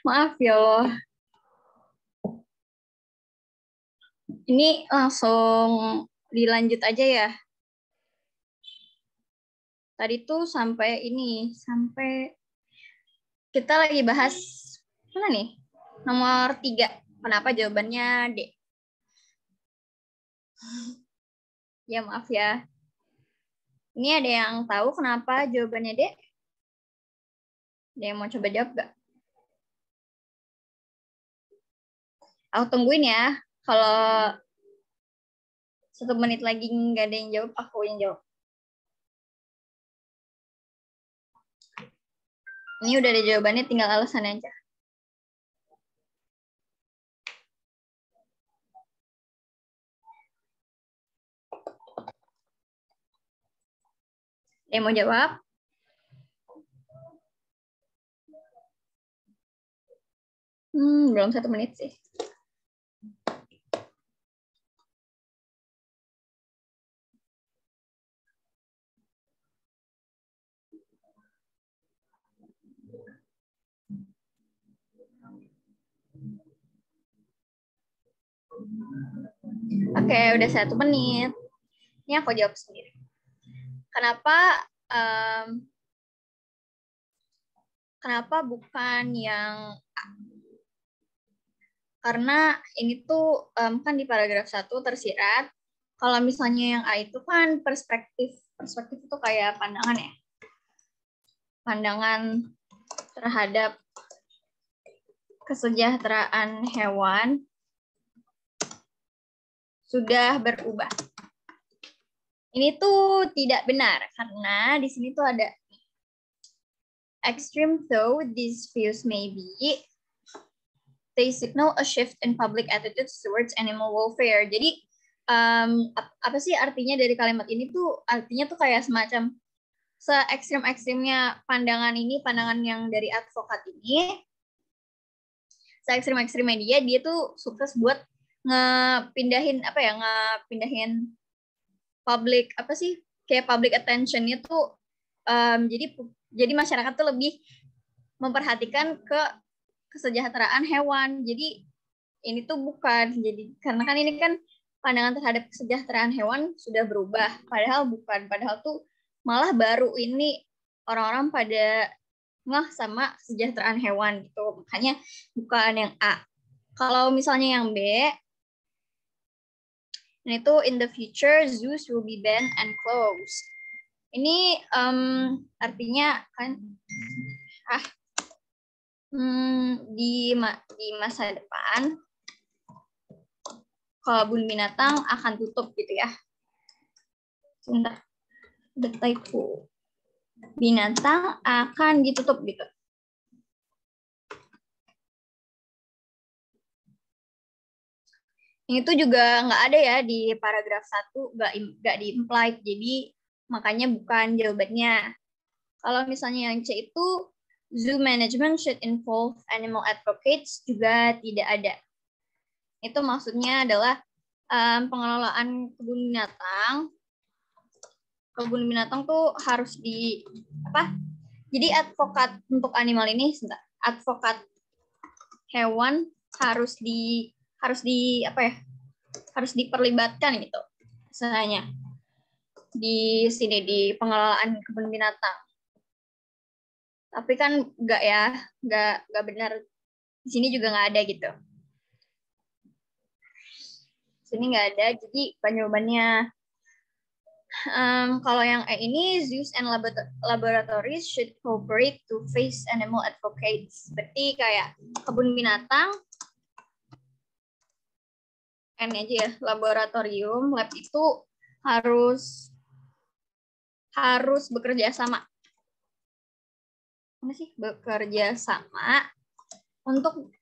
Maaf ya Allah. Ini langsung dilanjut aja ya. Tadi tuh sampai kita lagi bahas mana nih? Nomor 3. Kenapa jawabannya D? Ya maaf ya. Ini ada yang tahu kenapa jawabannya D? Ada yang mau coba jawab gak? Aku tungguin ya. Kalau 1 menit lagi nggak ada yang jawab, aku yang jawab. Ini udah ada jawabannya, tinggal alasannya aja. Ada yang mau jawab? Belum 1 menit sih. Oke, udah 1 menit. Ini aku jawab sendiri. Kenapa bukan yang A? Karena ini tuh kan di paragraf 1 tersirat. Kalau misalnya yang A itu kan perspektif. Perspektif itu kayak pandangan ya. Pandangan terhadap kesejahteraan hewan sudah berubah. Ini tuh tidak benar karena di sini tuh ada extreme though these views may be, they signal a shift in public attitudes towards animal welfare. Jadi apa sih artinya dari kalimat ini tuh? Artinya tuh kayak semacam se-ekstrim-ekstrimnya pandangan ini, pandangan yang dari advokat ini, se-ekstrim-ekstrimnya dia tuh sukses buat ngepindahin public kayak public attention-nya tuh jadi masyarakat tuh lebih memperhatikan ke kesejahteraan hewan. Jadi ini tuh bukan, jadi karena kan ini kan pandangan terhadap kesejahteraan hewan sudah berubah, padahal bukan, padahal tuh malah baru ini orang-orang pada ngeh sama kesejahteraan hewan gitu, makanya bukan yang A. Kalau misalnya yang B, itu in the future zoos will be banned and closed. Ini artinya kan di masa depan kebun binatang akan tutup gitu ya. Sebentar, ada typo. Binatang akan ditutup gitu. Itu juga nggak ada ya di paragraf 1, nggak di-implied, jadi makanya bukan jawabannya. Kalau misalnya yang C itu zoo management should involve animal advocates, juga tidak ada. Itu maksudnya adalah pengelolaan kebun binatang. Kebun binatang tuh harus jadi advokat untuk animal ini, advokat hewan harus diperlibatkan gitu. Misalnya di sini di pengelolaan kebun binatang. Tapi kan nggak benar. Di sini juga nggak ada gitu. Di sini nggak ada, jadi jawabannya. Kalau yang E ini, zoos and laboratories should cooperate to face animal advocates. Berarti kayak kebun binatang, N aja ya, laboratorium, lab itu harus bekerja sama. Mana sih? Bekerja sama untuk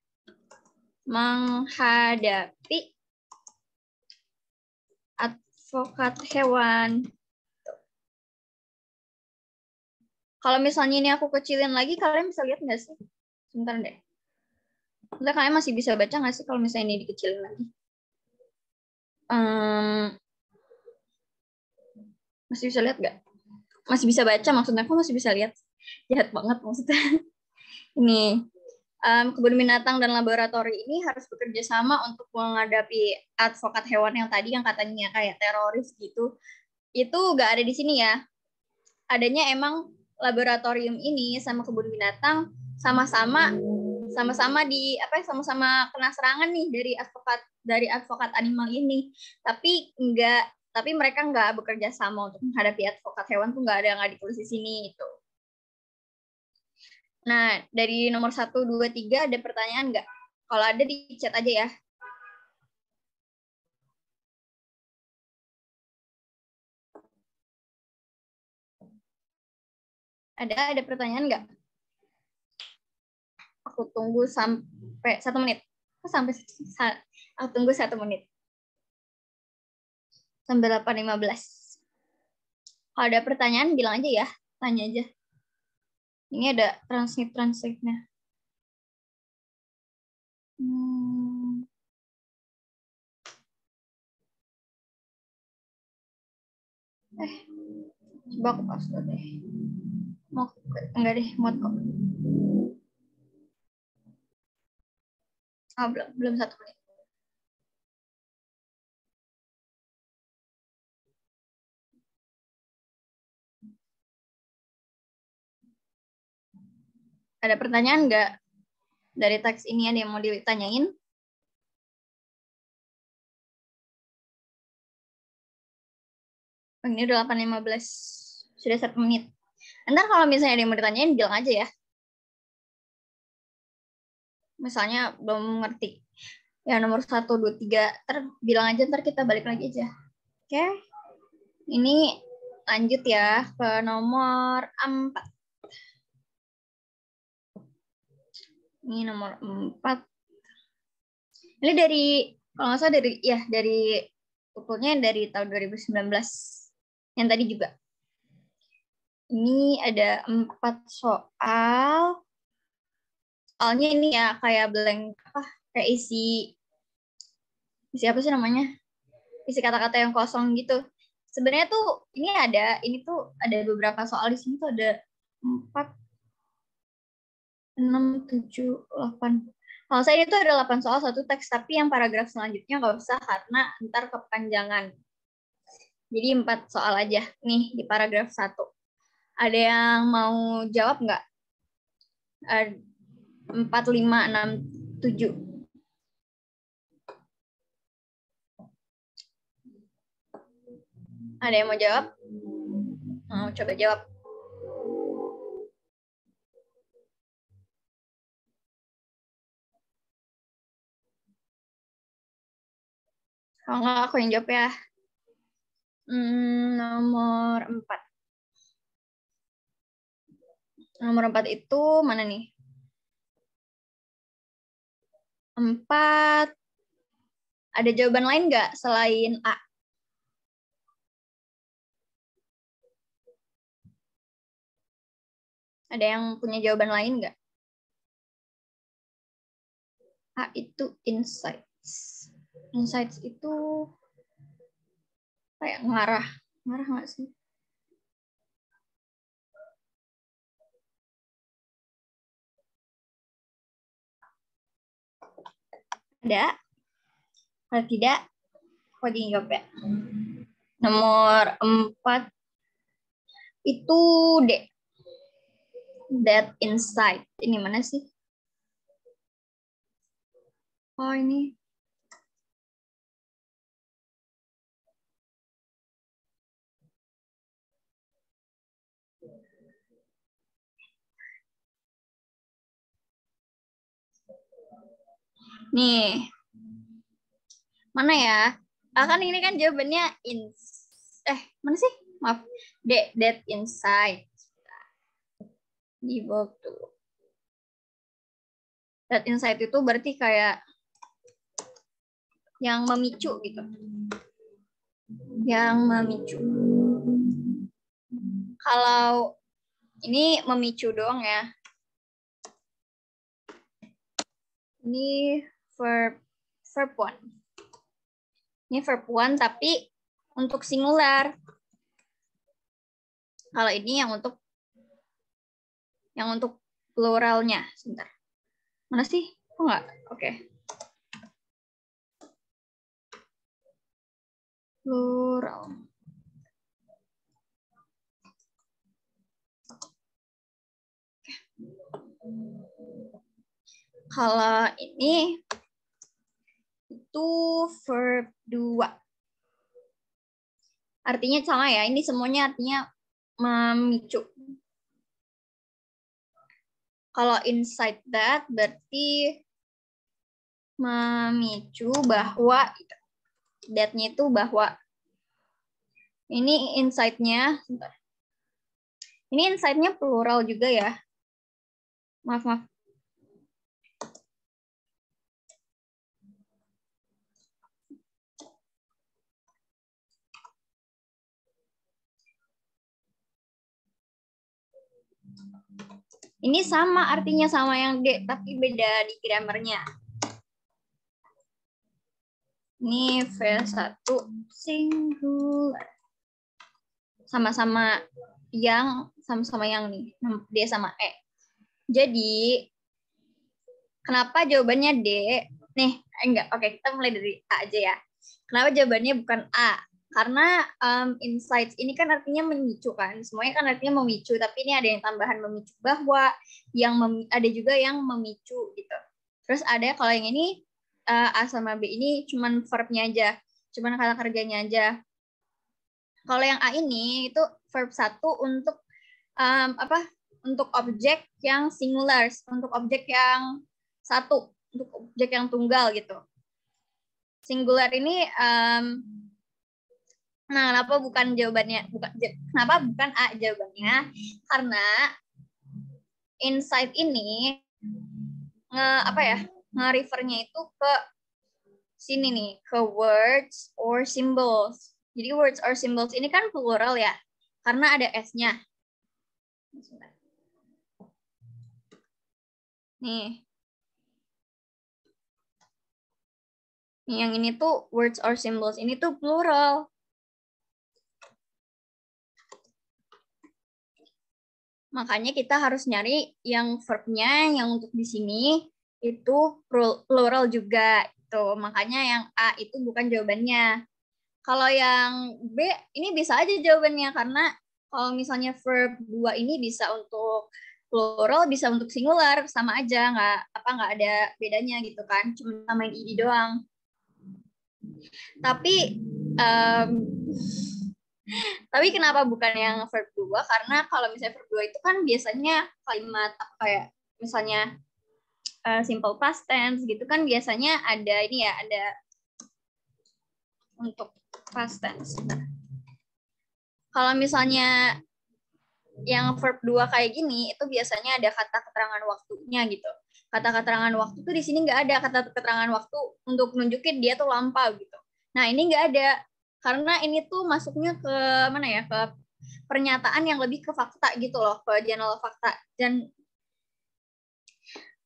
menghadapi advokat hewan. Kalau misalnya ini aku kecilin lagi, kalian bisa lihat nggak sih? Sebentar deh. Maksudnya kalian masih bisa baca nggak sih kalau misalnya ini dikecilin lagi? Masih bisa lihat nggak? Masih bisa baca maksudnya? Aku masih bisa lihat. Jahat banget maksudnya. Ini kebun binatang dan laboratori ini harus bekerja sama untuk menghadapi advokat hewan yang tadi yang katanya kayak teroris gitu. Itu nggak ada di sini ya. Adanya emang laboratorium ini sama kebun binatang sama-sama di apa ya, sama-sama kena serangan nih dari advokat animal ini. Tapi mereka nggak bekerja sama untuk menghadapi advokat hewan tuh nggak ditulis di sini itu. Nah, dari nomor 1, 2, 3 ada pertanyaan nggak? Kalau ada di chat aja ya. Ada pertanyaan nggak? Aku tunggu sampai 1 menit. Aku tunggu 1 menit. Sampai 8.15. Kalau ada pertanyaan bilang aja ya. Tanya aja. Ini ada translate-nya. Coba aku password deh. Enggak deh, muat kok. Belum 1 menit. Ada pertanyaan nggak? Dari teks ini ada yang mau ditanyain? Ini udah 8.15. Sudah 1 menit. Ntar kalau misalnya ada yang mau ditanyain, bilang aja ya. Misalnya belum ngerti. Ya nomor 1, 2, 3. Ntar bilang aja, ntar kita balik lagi aja. Oke. Ini lanjut ya ke nomor 4. Ini nomor 4. Ini kalau nggak salah dari ukurnya dari tahun 2019. Yang tadi juga. Ini ada 4 soal. Soalnya ini ya kayak blank kayak isi apa sih namanya? Isi kata-kata yang kosong gitu. Sebenarnya tuh ini tuh ada beberapa soal di sini tuh ada 4, 6, 7, 8. Kalau saya itu ada 8 soal satu teks, tapi yang paragraf selanjutnya nggak usah karena ntar kepanjangan. Jadi 4 soal aja nih di paragraf 1. Ada yang mau jawab nggak? 4, 5, 6, 7. Ada yang mau jawab? Mau coba jawab. Kalau nggak aku yang jawab ya. Nomor 4. Nomor 4 itu mana nih? 4. Ada jawaban lain nggak selain A? Ada yang punya jawaban lain nggak? A itu insights. Insights itu kayak ngarah. Ngarah nggak sih? Ada? Kalau tidak, aku jawab ya. Nomor 4 itu D. That insight. Ini mana sih? Oh, ini. Nih. Mana ya? Kan ini kan jawabannya mana sih? Maaf. That insight. Di bawah tuh. That insight itu berarti kayak yang memicu gitu. Yang memicu. Kalau ini memicu doang ya. Ini verb 1. Ini verb 1 tapi untuk singular. Kalau ini yang untuk pluralnya. Sebentar. Mana sih? Kok nggak? Oke. Plural. Kalau ini itu verb 2. Artinya sama ya. Ini semuanya artinya memicu. Kalau inside that berarti memicu bahwa that-nya itu bahwa. Ini inside-nya. Ini inside-nya plural juga ya. Maaf. Ini sama artinya sama yang D, tapi beda di grammarnya. Ini V1 singular. Sama-sama yang nih, D sama E. Jadi, kenapa jawabannya D? Nih, enggak. Oke, kita mulai dari A aja ya. Kenapa jawabannya bukan A? Karena insights ini kan artinya memicu kan. Semuanya kan artinya memicu, tapi ini ada yang tambahan memicu bahwa, ada juga yang memicu gitu. Terus ada kalau yang ini A sama B ini cuman verbnya aja, cuman kata kerjanya aja. Kalau yang A ini itu verb 1 untuk untuk objek yang singular, untuk objek yang satu, untuk objek yang tunggal gitu. Singular ini nah, kenapa bukan jawabannya? Kenapa bukan A jawabannya? Karena insight ini nge-refernya itu ke sini nih, ke words or symbols. Jadi words or symbols ini kan plural ya, karena ada S-nya. Nih. Yang ini tuh words or symbols, ini tuh plural. Makanya kita harus nyari yang verbnya yang untuk di sini itu plural juga. Itu makanya yang A itu bukan jawabannya. Kalau yang B ini bisa aja jawabannya karena kalau misalnya verb 2 ini bisa untuk plural, bisa untuk singular, sama aja, nggak ada bedanya gitu kan, cuma samain id doang. Tapi kenapa bukan yang verb 2? Karena kalau misalnya verb 2 itu kan biasanya kalimat kayak misalnya simple past tense gitu kan biasanya ada ini ya, ada untuk past tense. Kalau misalnya yang verb 2 kayak gini itu biasanya ada kata keterangan waktunya gitu. Kata keterangan waktu tuh di sini nggak ada kata keterangan waktu untuk nunjukin dia tuh lampau gitu. Nah, ini nggak ada karena ini tuh masuknya ke mana ya? Ke pernyataan yang lebih ke fakta gitu loh, ke general fakta.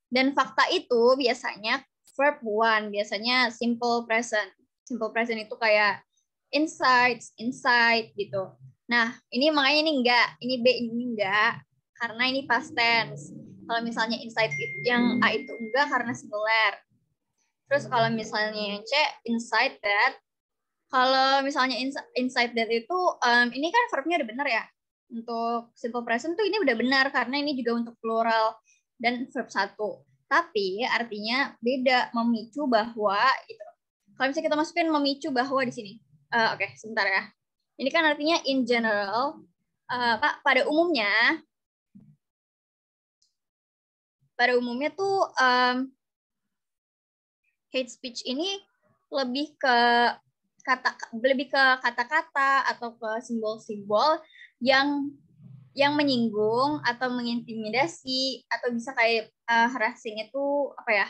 Dan fakta itu biasanya verb 1, biasanya simple present. Simple present itu kayak insight gitu. Nah, ini makanya ini enggak, ini B ini enggak, karena ini past tense. Kalau misalnya insight yang A itu enggak karena singular. Terus kalau misalnya yang C, inside that. Kalau misalnya inside that itu, ini kan verbnya udah benar ya. Untuk simple present tuh ini udah benar, karena ini juga untuk plural dan verb 1. Tapi artinya beda, memicu bahwa gitu. Kalau misalnya kita masukin memicu bahwa di sini. Oke, sebentar ya. Ini kan artinya in general, Pak, pada umumnya tuh hate speech ini lebih ke kata-kata atau ke simbol-simbol yang menyinggung atau mengintimidasi atau bisa kayak harassing itu apa ya?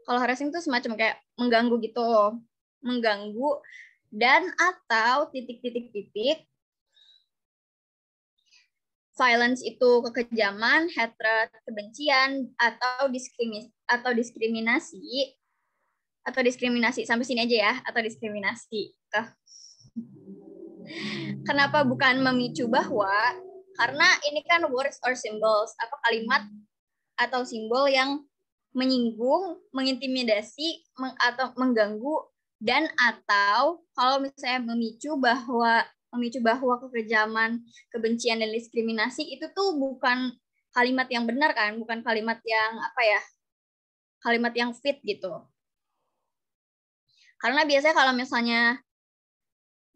Kalau harassing itu semacam kayak mengganggu gitu, mengganggu dan atau titik-titik-titik violence itu kekejaman, hatred kebencian, atau diskriminasi sampai sini aja ya, atau diskriminasi. Kenapa bukan memicu bahwa? Karena ini kan words or symbols, apa kalimat atau simbol yang menyinggung, mengintimidasi, atau mengganggu, dan atau kalau misalnya memicu bahwa kekejaman, kebencian, dan diskriminasi itu tuh bukan kalimat yang benar kan, bukan kalimat yang kalimat yang fit gitu. Karena biasanya kalau misalnya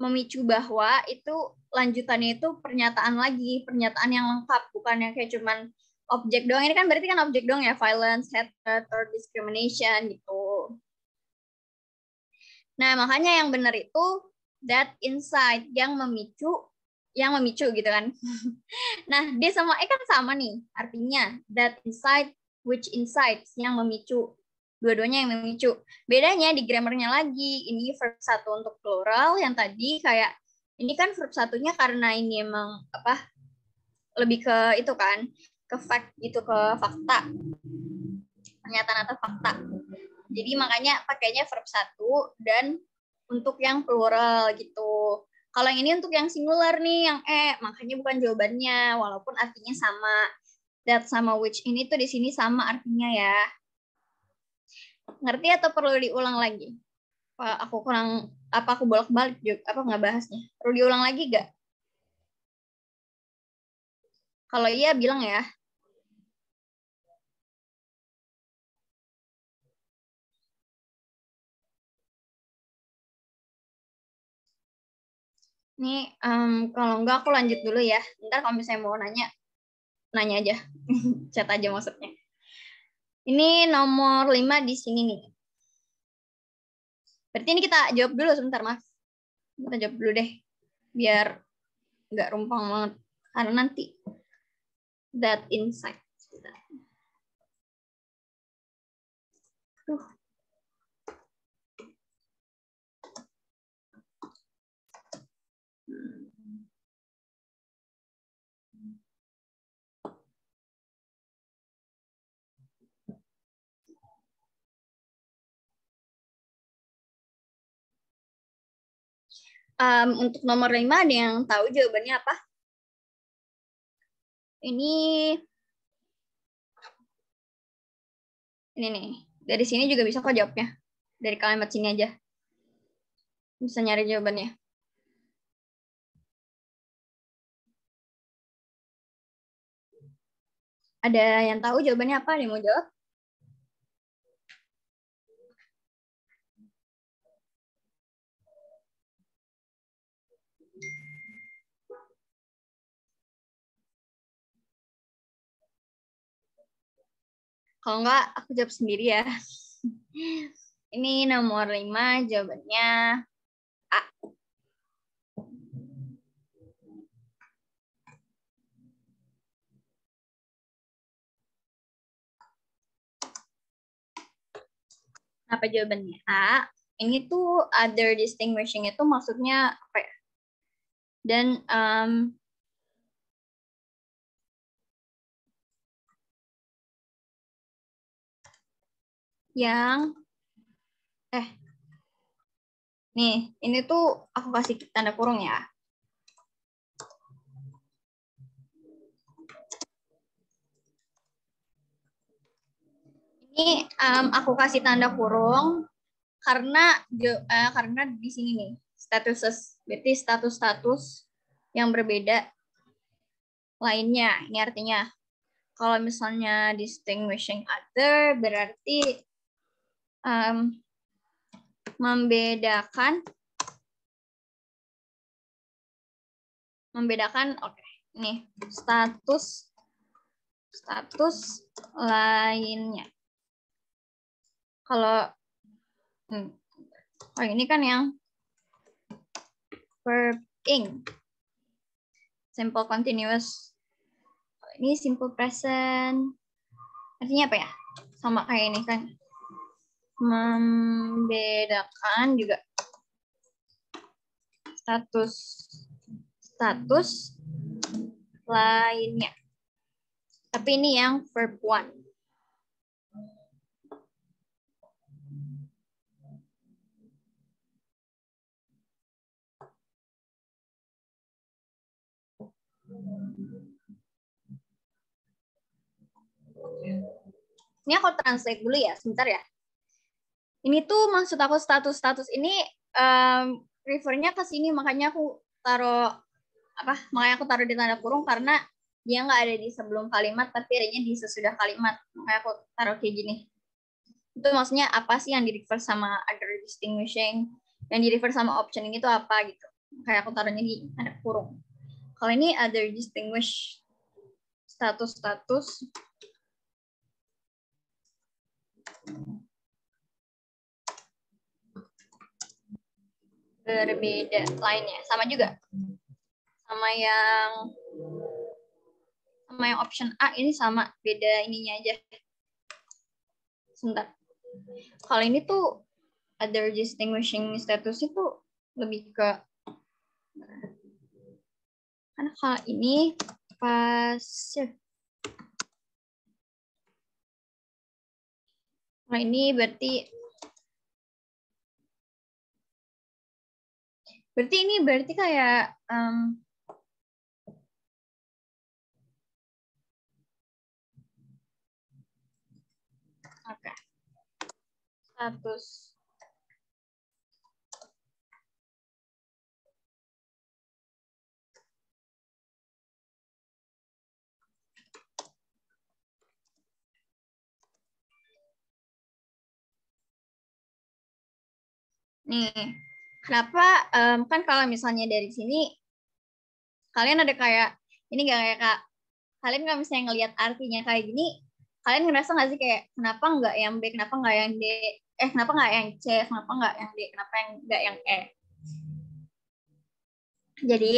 memicu bahwa itu lanjutannya itu pernyataan yang lengkap, bukan yang kayak cuman objek doang. Ini kan berarti kan objek doang ya, violence, hatred, or discrimination gitu. Nah, makanya yang benar itu that insight, yang memicu gitu kan. Nah, dia sama kan sama nih artinya, that insight, which insights, yang memicu. Dua-duanya yang memicu. Bedanya di grammarnya lagi, ini verb 1 untuk plural, yang tadi kayak ini kan verb satunya karena ini emang lebih ke itu kan, ke fact gitu, ke fakta, pernyataan atau fakta. Jadi makanya pakainya verb 1 dan untuk yang plural gitu. Kalau yang ini untuk yang singular nih, yang makanya bukan jawabannya, walaupun artinya sama. That sama which ini tuh di sini sama artinya ya. Ngerti atau perlu diulang lagi? Aku bolak-balik nggak bahasnya? Perlu diulang lagi nggak? Kalau iya bilang ya. Nih, kalau enggak aku lanjut dulu ya. Ntar kalau misalnya mau nanya aja. Chat aja maksudnya. Ini nomor 5 di sini nih. Berarti ini kita jawab dulu sebentar, Mas. Kita jawab dulu deh. Biar nggak rumpang banget. Karena nanti that insight. Untuk nomor 5 ada yang tahu jawabannya apa? Ini nih. Dari sini juga bisa kok jawabnya. Dari kalimat sini aja. Bisa nyari jawabannya. Ada yang tahu jawabannya apa? Ada yang mau jawab? Kalau enggak, aku jawab sendiri ya. Ini nomor 5, jawabannya A. Apa jawabannya A? Ini tuh other distinguishing itu maksudnya apa ya? Dan yang nih, ini tuh aku kasih tanda kurung ya. Ini aku kasih tanda kurung karena di sini nih berarti status yang berbeda lainnya. Ini artinya kalau misalnya distinguishing other berarti membedakan oke. Nih, status lainnya. Kalau ini kan yang verb ing, simple continuous. Ini simple present. Artinya apa ya? Sama kayak ini kan. Membedakan juga status lainnya. Tapi ini yang verb 1. Ini aku translate dulu ya, sebentar ya. Ini tuh maksud aku status-status ini refernya ke sini, makanya aku taruh makanya aku taruh di tanda kurung karena dia nggak ada di sebelum kalimat tapi adanya di sesudah kalimat, makanya aku taruh kayak gini. Itu maksudnya apa sih yang di refer sama other distinguishing, yang di refer sama option ini tuh apa gitu, kayak aku taruhnya di tanda kurung. Kalau ini other distinguish status-status berbeda lainnya, sama juga sama yang option A ini, sama beda ininya aja. Sebentar. Kalau ini tuh other distinguishing status itu lebih ke, karena kalau ini pasif. Nah ini berarti kayak status nih. Kenapa kan kalau misalnya dari sini kalian ada kayak ini nggak, kayak Kak, kalian kalau misalnya ngelihat artinya kayak gini, kalian ngerasa nggak sih kayak kenapa nggak yang B, kenapa nggak yang D, kenapa nggak yang C, kenapa nggak yang D, kenapa nggak yang E? Jadi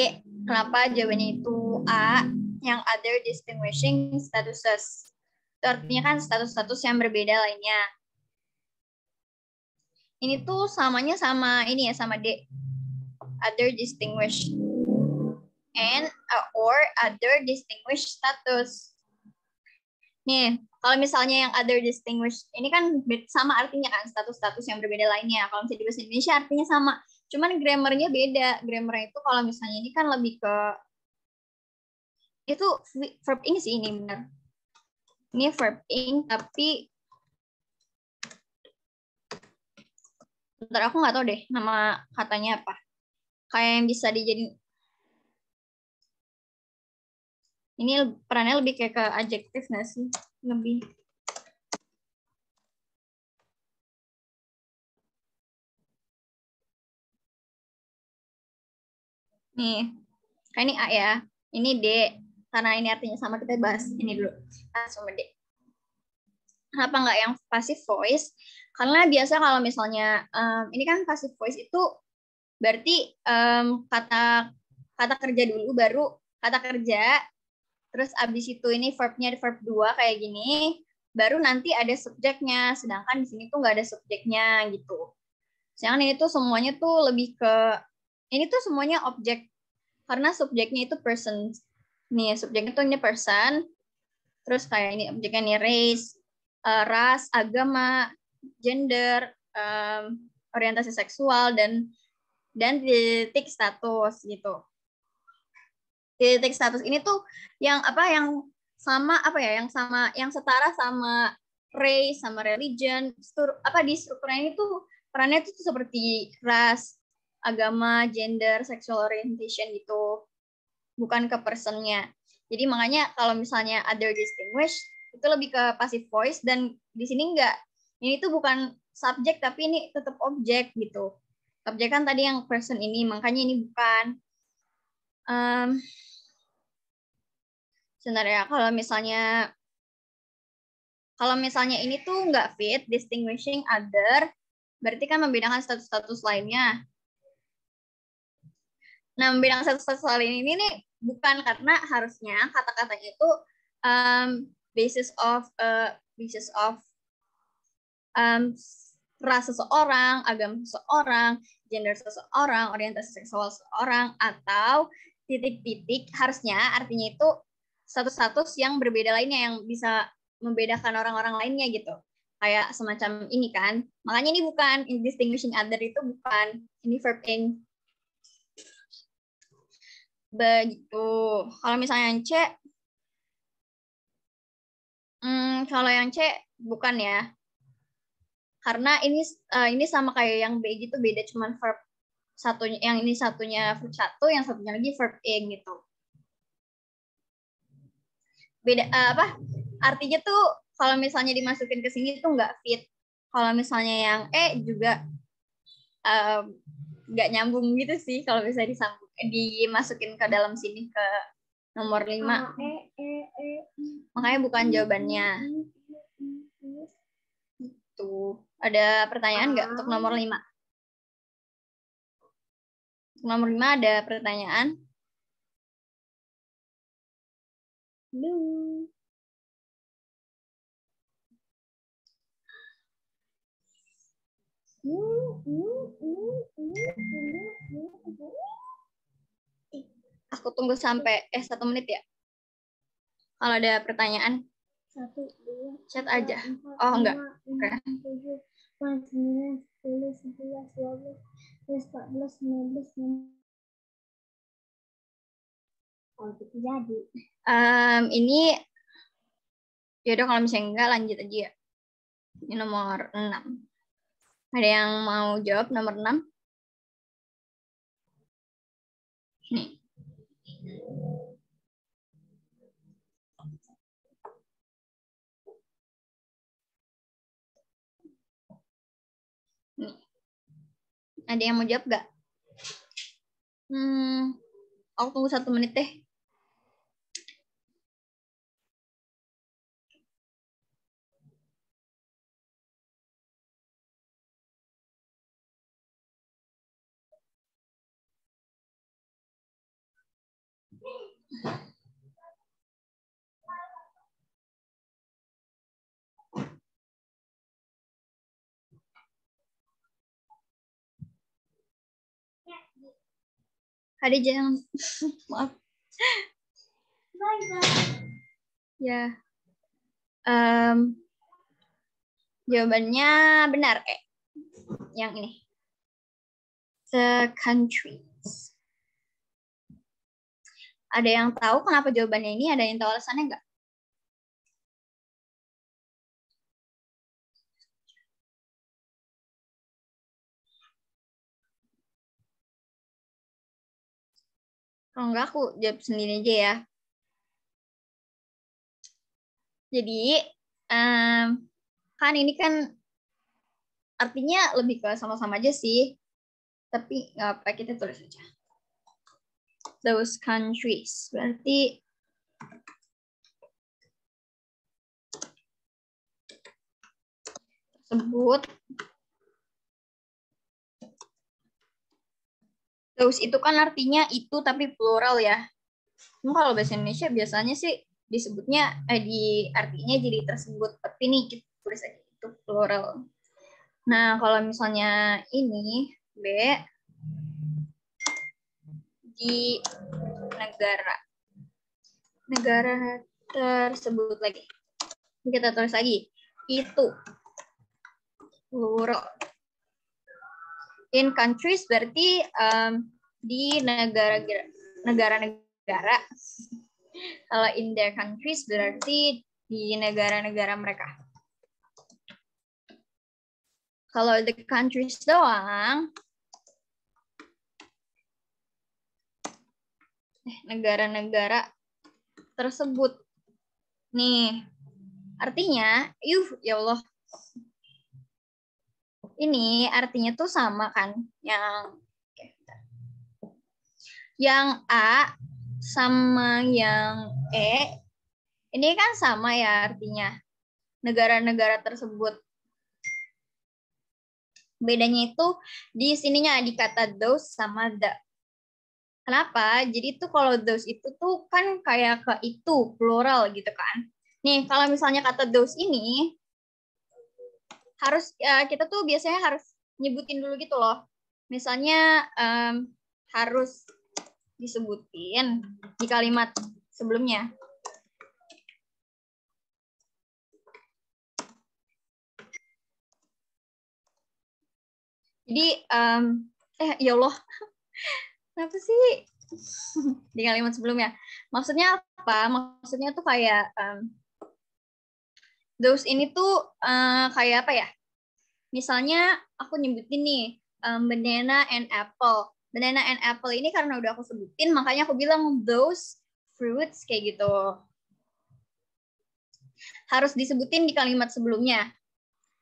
kenapa jawabannya itu A, yang other distinguishing statuses. Itu artinya kan status-status yang berbeda lainnya. Ini tuh samanya sama ini ya, sama D, other distinguished and or other distinguished status. Nih, kalau misalnya yang other distinguished ini kan sama artinya kan, status-status yang berbeda lainnya. Kalau misalnya di bahasa Indonesia artinya sama, cuman grammarnya beda. Grammarnya itu kalau misalnya ini kan lebih ke itu verb ing sih, ini benar. Ini verb ing, tapi bentar, aku nggak tahu deh nama katanya apa. Kayak yang bisa dijadiin, ini perannya lebih kayak ke adjektif nggak sih? Lebih. Nih, kayak ini A ya. Ini D. Karena ini artinya sama, kita bahas ini dulu. Sama D. Kenapa nggak yang passive voice? Karena biasa kalau misalnya ini kan passive voice itu berarti kata kerja dulu, baru kata kerja, terus abis itu ini verbnya verb 2 kayak gini, baru nanti ada subjeknya. Sedangkan di sini tuh nggak ada subjeknya gitu. Sedangkan ini tuh semuanya tuh lebih ke, ini tuh semuanya objek, karena subjeknya itu person. Nih subjeknya tuh ini person, terus kayak ini objeknya nih race, ras, agama, gender, orientasi seksual, dan titik status gitu. Titik status ini tuh yang yang sama yang setara sama race, sama religion, di strukturnya ini tuh perannya itu tuh seperti ras, agama, gender, sexual orientation gitu, bukan ke personnya. Jadi makanya kalau misalnya other distinguished itu lebih ke passive voice, dan di sini enggak. Ini tuh bukan subjek tapi ini tetap objek gitu. Objek kan tadi yang person ini, makanya ini bukan. Sebentar ya, kalau misalnya ini tuh nggak fit, distinguishing other, berarti kan membedakan status-status lainnya. Nah, membedakan status-status lain ini nih bukan, karena harusnya kata-katanya itu basis of ras seseorang, agama seseorang, gender seseorang, orientasi seksual seseorang, atau titik-titik harusnya artinya itu status-status yang berbeda lainnya yang bisa membedakan orang-orang lainnya gitu. Kayak semacam ini kan. Makanya ini bukan distinguishing other, itu bukan ini verb ing. Begitu. Kalau misalnya yang C, kalau yang C bukan ya. Karena ini sama kayak yang B gitu, beda cuman verb satunya, yang ini satunya verb 1, yang satunya lagi verb ing gitu. Beda apa? Artinya tuh kalau misalnya dimasukin ke sini tuh nggak fit. Kalau misalnya yang E juga nggak nyambung gitu sih kalau bisa dimasukin ke dalam sini ke nomor 5. Makanya bukan jawabannya. Tuh, ada pertanyaan nggak untuk nomor 5? Nomor 5 ada pertanyaan? Aku tunggu sampai 1 menit ya. Kalau ada pertanyaan, 1, 2, chat aja. 4, Oh enggak. 5, 6, 7, 8, 9, 10, 11, 12, 13, 14, 15. Oh, itu jadi. Ini yaudah kalau misalnya enggak lanjut aja ya. Ini nomor 6. Ada yang mau jawab nomor 6? Nih. Nih. Ada yang mau jawab nggak? Aku tunggu 1 menit deh. Ada jangan maaf. Ya. Jawabannya benar yang ini. The countries. Ada yang tahu kenapa jawabannya ini? Ada yang tahu alasannya nggak? Kalau nggak aku jawab sendiri aja ya. Jadi kan ini kan artinya lebih ke sama-sama aja sih. Tapi nggak apa, kita tulis aja. Those countries. Berarti tersebut. Those itu kan artinya itu tapi plural ya. Cuma kalau bahasa Indonesia biasanya sih disebutnya artinya jadi tersebut, tapi nih kita tulis aja itu plural. Nah, kalau misalnya ini B di negara tersebut lagi. Kita tulis lagi itu plural. In countries berarti di negara-negara. Kalau in their countries berarti di negara-negara mereka. Kalau the countries doang, negara-negara tersebut. Nih, artinya, ya Allah. Ini artinya tuh sama kan, yang A sama yang E, ini kan sama ya artinya, negara-negara tersebut. Bedanya itu di sininya di kata those sama the. Kenapa? Jadi tuh kalau those itu tuh kan kayak ke itu, plural gitu kan. Nih, kalau misalnya kata those ini, harus kita tuh biasanya harus nyebutin dulu gitu loh. Misalnya harus disebutin di kalimat sebelumnya. Jadi, ya Allah, kenapa sih di kalimat sebelumnya? Maksudnya apa? Maksudnya tuh kayak those ini tuh kayak apa ya? Misalnya aku nyebutin nih banana and apple. Banana and apple ini karena udah aku sebutin, makanya aku bilang those fruits kayak gitu. Harus disebutin di kalimat sebelumnya.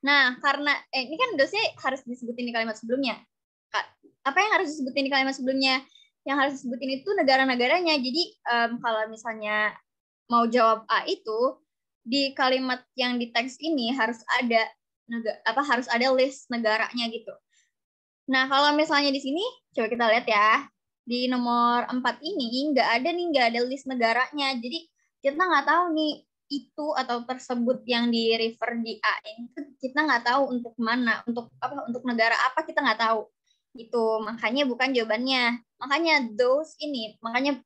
Nah, karena ini kan dosnya harus disebutin di kalimat sebelumnya. Apa yang harus disebutin di kalimat sebelumnya? Yang harus disebutin itu negara-negaranya. Jadi kalau misalnya mau jawab A itu di kalimat yang di teks ini harus ada harus ada list negaranya gitu. Nah, kalau misalnya di sini coba kita lihat ya. Di nomor 4 ini nggak ada list negaranya. Jadi kita nggak tahu nih itu atau tersebut yang di refer di A ini kita nggak tahu untuk mana, untuk apa, untuk negara apa kita nggak tahu. Gitu, makanya bukan jawabannya. Makanya those ini, makanya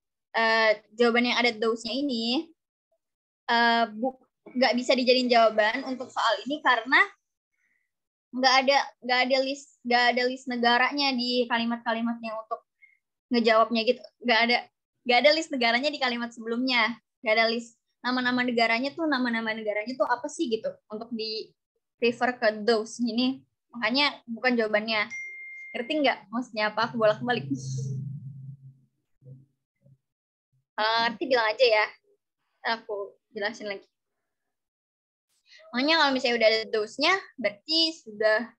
jawaban yang ada those-nya ini nggak bisa dijadiin jawaban untuk soal ini karena nggak ada list negaranya di kalimat-kalimatnya untuk ngejawabnya gitu. Nggak ada list negaranya di kalimat sebelumnya. Nggak ada list nama-nama negaranya tuh apa sih gitu untuk di refer ke those ini. Makanya bukan jawabannya. Ngerti nggak maksudnya apa? Aku bolak-balik. Ngerti bilang aja ya. Aku jelasin lagi. Makanya kalau misalnya udah ada those-nya, berarti sudah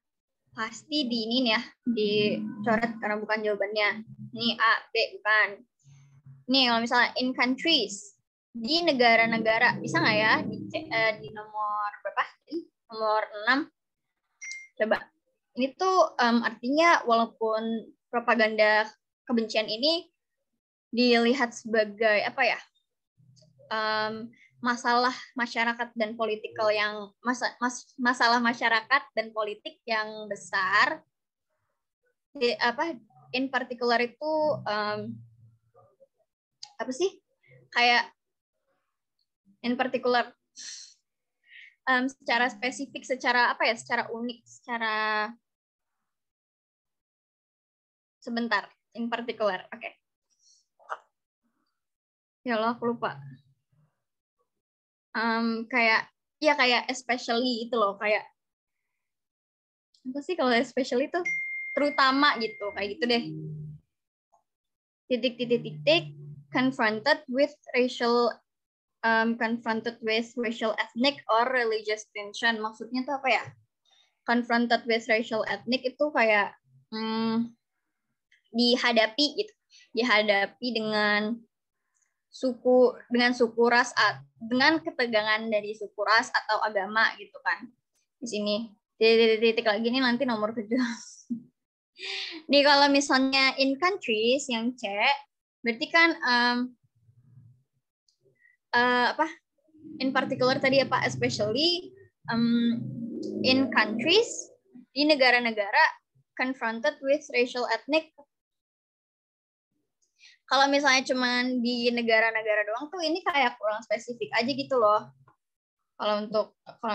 pasti di ini ya, dicoret karena bukan jawabannya. Ini A, B, bukan. Nih kalau misalnya in countries, di negara-negara, bisa nggak ya di nomor berapa? Nomor 6. Coba. Ini tuh artinya walaupun propaganda kebencian ini dilihat sebagai apa ya? Masalah masyarakat dan politikal yang masalah masyarakat dan politik yang besar. In particular itu apa sih? Kayak in particular secara spesifik, secara apa ya? Secara unik, secara sebentar. In particular, oke. Ya Allah, aku lupa. Kayak especially itu loh, kayak apa sih kalau especially itu terutama gitu, kayak gitu deh. Titik confronted with racial ethnic or religious tension. Maksudnya tuh apa ya? Confronted with racial ethnic itu kayak dihadapi gitu. Dihadapi dengan suku ras, dengan ketegangan dari suku ras atau agama gitu kan. Di sini titik lagi ini nanti nomor 7. Nih kalau misalnya in countries yang C, berarti kan in particular tadi apa, especially in countries, di negara-negara confronted with racial ethnic. Kalau misalnya cuman di negara-negara doang tuh ini kayak kurang spesifik aja gitu loh. Kalau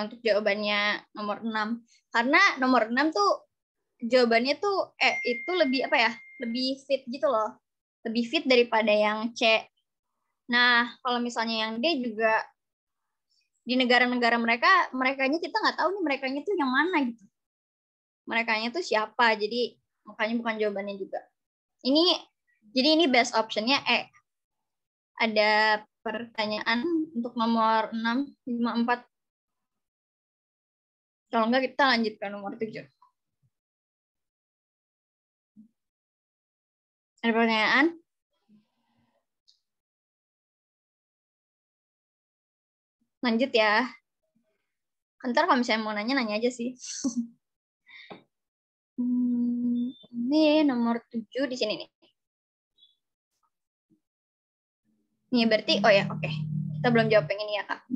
untuk jawabannya nomor 6. Karena nomor 6 tuh jawabannya tuh itu lebih apa ya? Lebih fit gitu loh. Lebih fit daripada yang C. Nah, kalau misalnya yang D juga di negara-negara merekanya kita nggak tahu nih merekanya tuh yang mana gitu. Merekanya tuh siapa? Jadi makanya bukan jawabannya juga. Jadi ini best optionnya E. Ada pertanyaan untuk nomor 6, 5, 4. Kalau enggak kita lanjut ke nomor 7. Ada pertanyaan? Lanjut ya. Ntar kalau misalnya mau nanya aja sih. Ini nomor 7 di sini nih. Nih berarti, oh ya, oke. Kita belum jawab yang ini ya, Kak.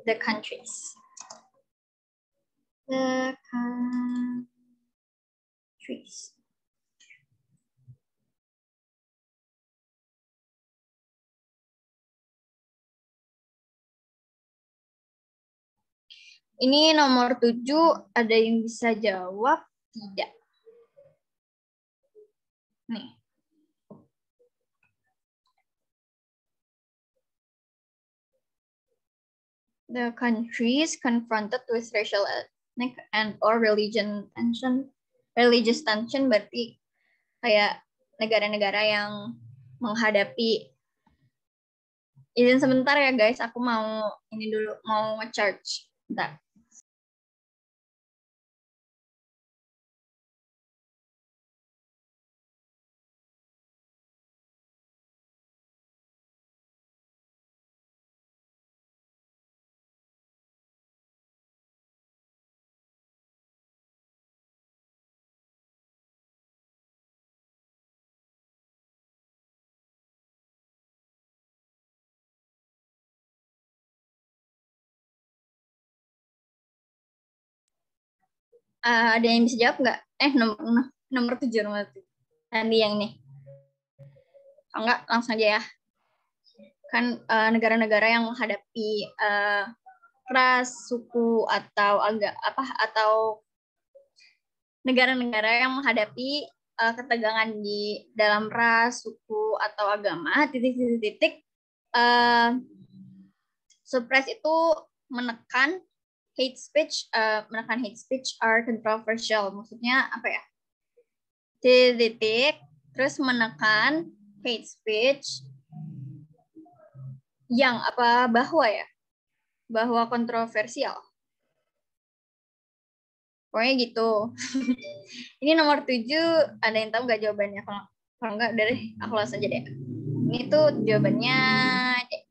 The countries. The countries. Ini nomor 7, ada yang bisa jawab? Tidak. Nih. The countries confronted with racial, ethnic, and or religious tension berarti kayak negara-negara yang menghadapi. Izin sebentar ya guys, aku mau ini dulu, mau nge-charge. Bentar. Ada yang bisa jawab nggak? Nomor 7, Tadi yang nih. Enggak, langsung aja ya. Kan negara-negara yang menghadapi ras, suku, atau atau negara-negara yang menghadapi ketegangan di dalam ras, suku, atau agama, titik-titik. Suppress itu menekan hate speech, are controversial. Maksudnya apa ya? Titik, terus menekan hate speech yang bahwa kontroversial. Pokoknya gitu. Ini nomor 7, ada yang tahu nggak jawabannya? Kalau nggak, udah deh, aku langsung aja deh. Ini tuh jawabannya D.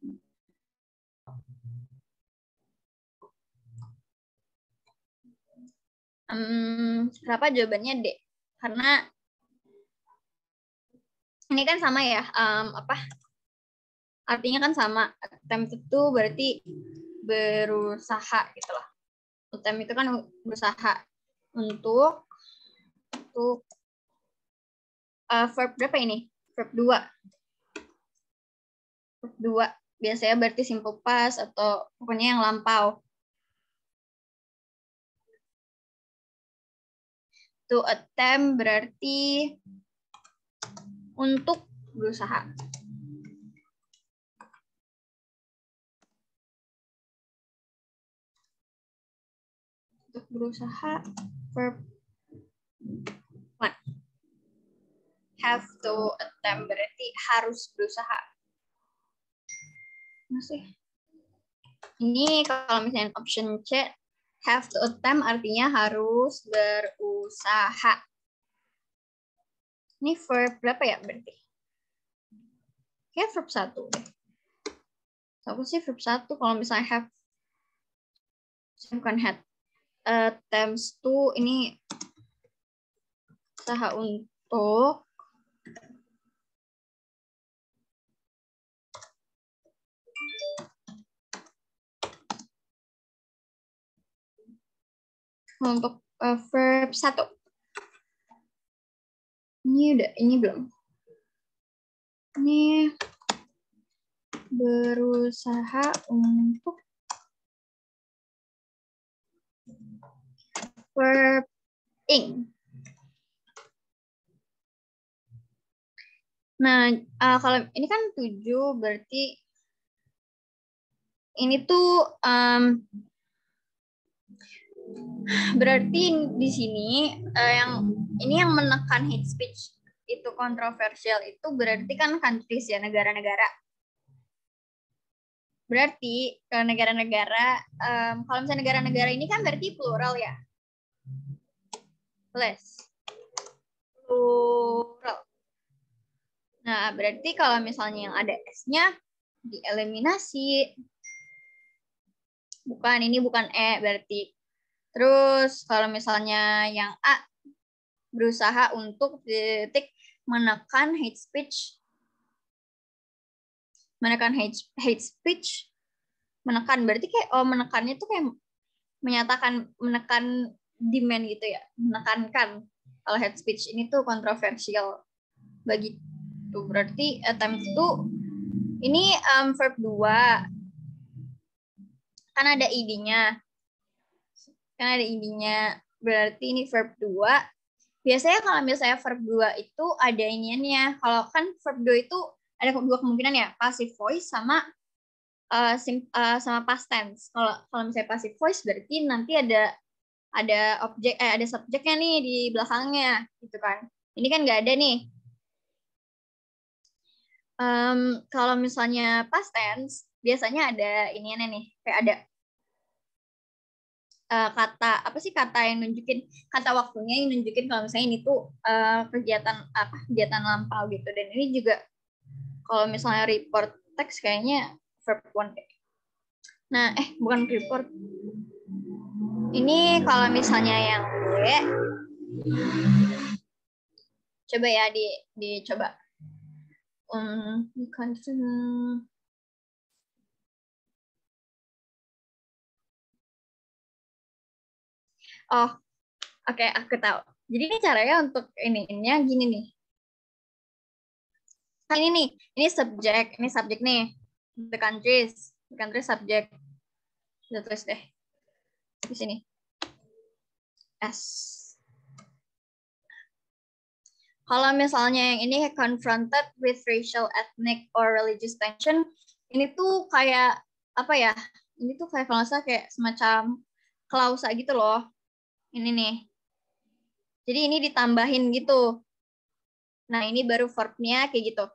Kenapa jawabannya D? Karena ini kan sama ya, artinya kan sama. Attempt itu berarti berusaha gitu loh. Attempt itu kan berusaha untuk verb berapa ini? Verb 2. Verb 2 biasanya berarti simple past atau pokoknya yang lampau. To attempt berarti untuk berusaha. Untuk berusaha, verb 1. Have to attempt berarti harus berusaha. Masih. Ini kalau misalnya option C, have to attempt artinya harus berusaha. Ini verb berapa ya berarti? Kayak verb 1 deh. Aku sih verb 1 kalau misalnya have. Bukan had. Attempts to ini usaha untuk verb 1. Ini belum. Ini berusaha untuk verb ing. Nah, kalau ini kan 7 berarti ini tuh berarti di sini yang menekan hate speech itu kontroversial itu berarti kan countries ya, negara-negara. Berarti kalau negara-negara, kalau misalnya negara-negara ini kan berarti plural ya. Less. Plural. Nah, berarti kalau misalnya yang ada S-nya dieliminasi. Ini bukan E berarti. Terus kalau misalnya yang A berusaha untuk titik menekan hate speech. Menekan hate speech. Menekan berarti kayak menekannya tuh kayak menekan demand gitu ya. Menekankan. Kalau hate speech ini tuh kontroversial bagi itu. Berarti attempt itu ini verb 2. Kan ada id-nya. Kan ada ininya. Berarti ini verb 2. Biasanya kalau misalnya verb 2 itu ada iniannya. Kalau kan verb 2 itu ada dua kemungkinan ya, passive voice sama sama past tense. Kalau misalnya passive voice berarti nanti ada objek ada subjeknya nih di belakangnya gitu kan. Ini kan nggak ada nih. Kalau misalnya past tense biasanya ada iniannya nih, kayak ada kata apa sih, kata yang nunjukin, kata waktunya yang nunjukin kalau misalnya ini tuh kegiatan lampau gitu. Dan ini juga kalau misalnya report text kayaknya verb one. Nah, bukan report. Ini kalau misalnya yang B, coba ya dicoba. Oh, oke, aku tahu. Jadi ini caranya untuk ininya gini nih. Kan ini nih, ini subjek nih. The countries subjek. Kita tulis deh di sini. S. Kalau misalnya yang ini confronted with racial, ethnic, or religious tension, ini tuh kayak apa ya? Ini tuh kayak kalau saya kayak semacam klausa gitu loh. Ini nih. Jadi ini ditambahin gitu. Nah, ini baru verb-nya kayak gitu.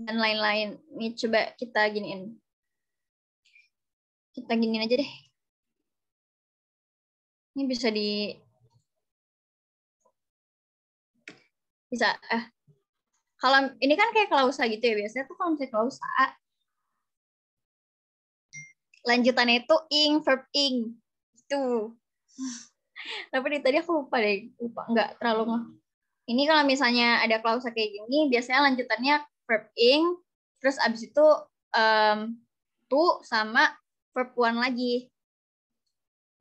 Dan lain-lain. Ini coba kita giniin. Kita giniin aja deh. Ini bisa kalau ini kan kayak klausa gitu ya. Biasanya tuh kalau misalnya klausa, lanjutannya itu verb ing. Itu. Tapi tadi aku lupa nggak terlalu nggak. Ini kalau misalnya ada klausa kayak gini, biasanya lanjutannya verb ing, terus abis itu to sama verb one lagi.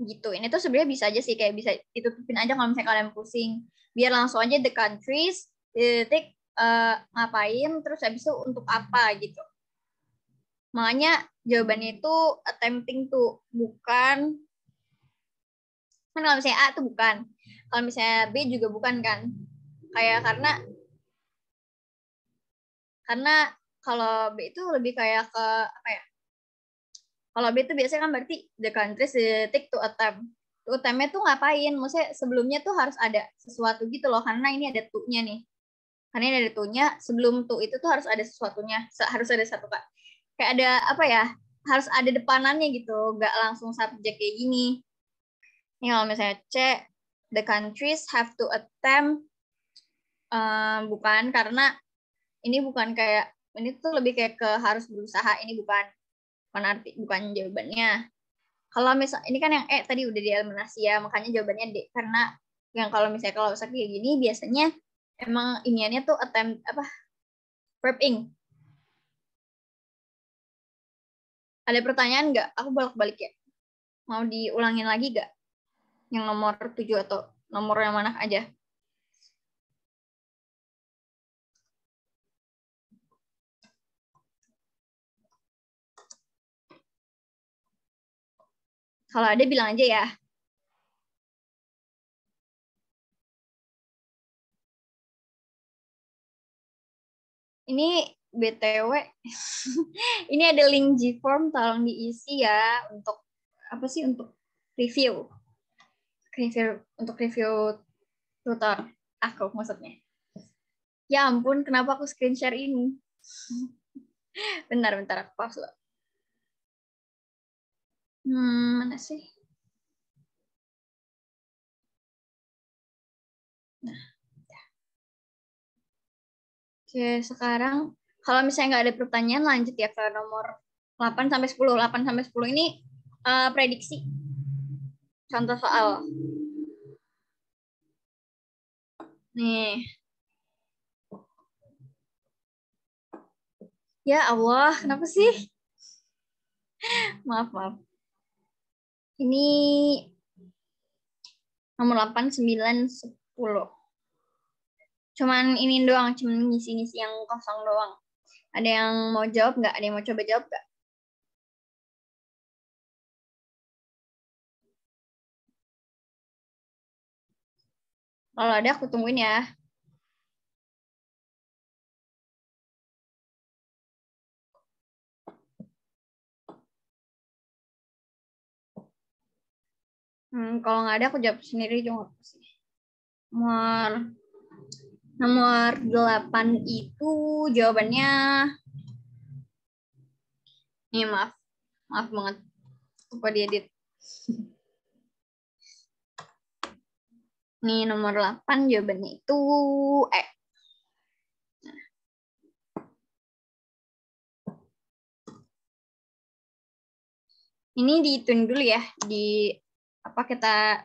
Gitu. Ini tuh sebenarnya bisa aja sih, kayak bisa ditutupin aja kalau misalnya kalian pusing. Biar langsung aja the countries, titik ngapain, terus habis itu untuk apa gitu. Makanya jawabannya itu attempting to, bukan. Kan kalau misalnya A itu bukan. Kalau misalnya B juga bukan kan. Kayak karena kalau B itu lebih kayak ke apa ya? Kalau B itu biasanya kan berarti the countries titik to attempt. To attempt-nya tuh ngapain? Maksudnya sebelumnya tuh harus ada sesuatu gitu loh, karena ini ada to-nya nih. Karena ini ada to-nya, sebelum to itu tuh harus ada sesuatunya, harus ada satu kak. Kayak ada apa ya? Harus ada depanannya gitu, nggak langsung subjek kayak gini. Ini kalau misalnya C, the countries have to attempt, bukan, karena ini bukan kayak, ini tuh lebih kayak ke harus berusaha, ini bukan arti, bukan jawabannya. Kalau misal ini kan yang tadi udah dieliminasi ya, makanya jawabannya D. Karena yang kalau misalnya kalau kayak gini biasanya emang iniannya tuh attempt apa, verb ing. Ada pertanyaan nggak? Aku bolak-balik ya. Mau diulangin lagi nggak? Yang nomor 7 atau nomor yang mana aja? Kalau ada bilang aja ya. Ini BTW, ini ada link Gform, tolong diisi ya untuk apa sih, untuk review untuk review tutor aku maksudnya. Ya ampun, kenapa aku screen share ini? Bentar aku pause loh. Mana sih? Nah. Oke, sekarang kalau misalnya nggak ada pertanyaan, lanjut ya ke nomor 8 sampai 10. 8 sampai 10 ini prediksi. Contoh soal. Nih. Ya Allah, kenapa sih? Maaf. Ini nomor 8, 9, 10. Cuman ini doang, cuman ngisi-ngisi yang kosong doang. Ada yang mau jawab nggak? Ada yang mau coba jawab nggak? Kalau ada aku tungguin ya. Kalau nggak ada aku jawab sendiri juga. Nomor 8 itu jawabannya. Nih maaf banget. Lupa diedit. Nih nomor 8 jawabannya itu E. Ini dihitungin dulu ya, kita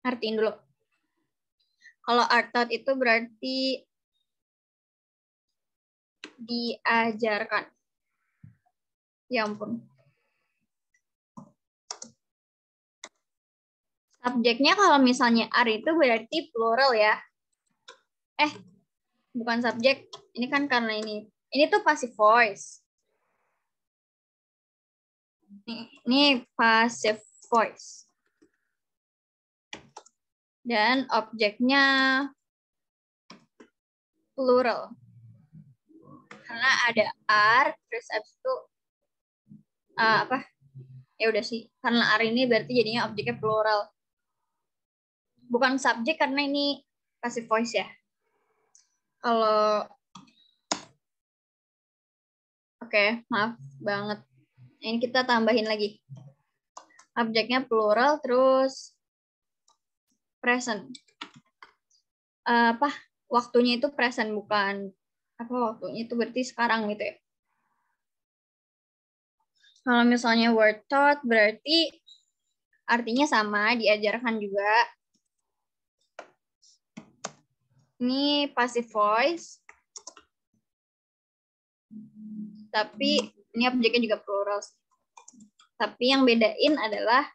artiin dulu. Kalau art thought itu berarti diajarkan. Ya ampun. Subjeknya kalau misalnya are itu berarti plural ya. Bukan subjek. Ini kan karena ini. Ini tuh passive voice. Ini passive voice. Dan objeknya plural. Karena ada are, terus abis itu ya udah sih, karena are ini berarti jadinya objeknya plural, bukan subjek karena ini passive voice ya. Kalau oke, maaf banget, ini kita tambahin lagi objeknya plural terus present. Waktunya itu present, bukan waktunya itu berarti sekarang gitu ya. Kalau misalnya word taught berarti artinya sama, diajarkan juga. Ini passive voice. Tapi ini objeknya juga plural. Tapi yang bedain adalah